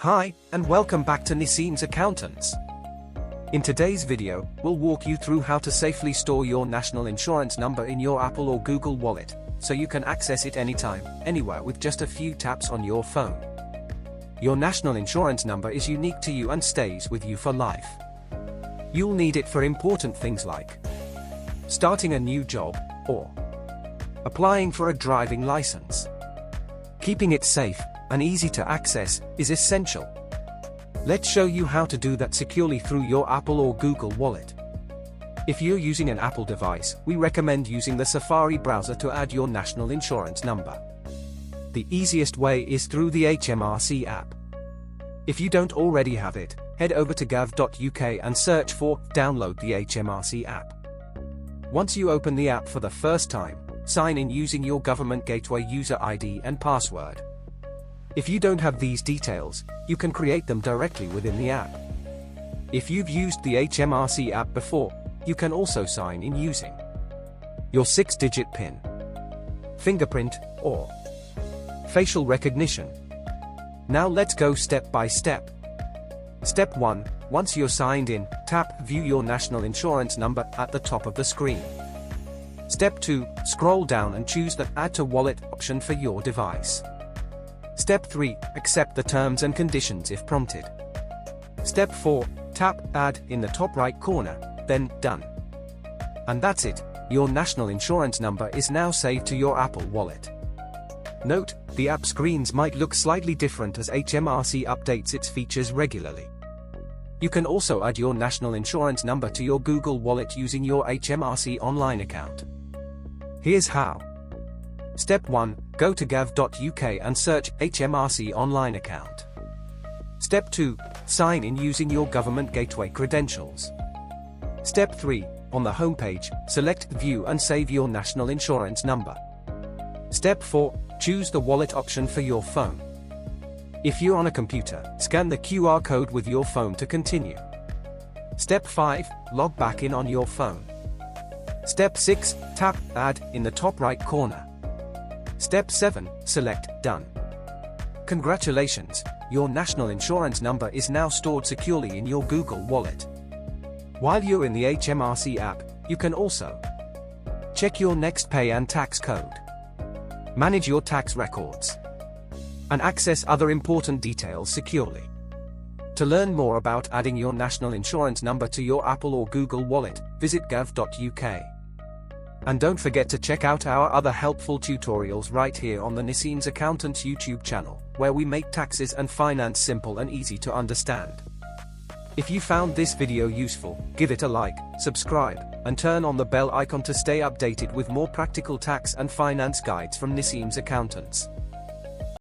Hi, and welcome back to Naseems Accountants. In today's video, we'll walk you through how to safely store your national insurance number in your Apple or Google Wallet, so you can access it anytime, anywhere with just a few taps on your phone. Your national insurance number is unique to you and stays with you for life. You'll need it for important things like starting a new job, or applying for a driving license. Keeping it safe and easy to access is essential. Let's show you how to do that securely through your Apple or Google Wallet. If you're using an Apple device, we recommend using the Safari browser to add your national insurance number. The easiest way is through the HMRC app. If you don't already have it, head over to gov.uk and search for download the HMRC app. Once you open the app for the first time, sign in using your government gateway user ID and password. If you don't have these details, you can create them directly within the app. If you've used the HMRC app before, you can also sign in using your 6-digit PIN, fingerprint, or facial recognition. Now let's go step by step. Step 1. Once you're signed in, tap View Your National Insurance Number at the top of the screen. Step 2. Scroll down and choose the Add to Wallet option for your device. Step 3. Accept the terms and conditions if prompted. Step 4. Tap Add in the top right corner, then Done. And that's it, your national insurance number is now saved to your Apple Wallet. Note, the app screens might look slightly different as HMRC updates its features regularly. You can also add your national insurance number to your Google Wallet using your HMRC online account. Here's how. Step 1. Go to gov.uk and search HMRC online account. Step 2. Sign in using your government gateway credentials. Step 3. On the homepage, select View and save your national insurance number. Step 4. Choose the wallet option for your phone. If you're on a computer, scan the QR code with your phone to continue. Step 5. Log back in on your phone. Step 6. Tap Add in the top right corner. Step 7. Select Done. Congratulations, your national insurance number is now stored securely in your Google Wallet. While you're in the HMRC app, you can also check your next pay and tax code, manage your tax records, and access other important details securely. To learn more about adding your national insurance number to your Apple or Google Wallet, visit gov.uk. And don't forget to check out our other helpful tutorials right here on the Naseems Accountants YouTube channel, where we make taxes and finance simple and easy to understand. If you found this video useful, give it a like, subscribe, and turn on the bell icon to stay updated with more practical tax and finance guides from Naseems Accountants.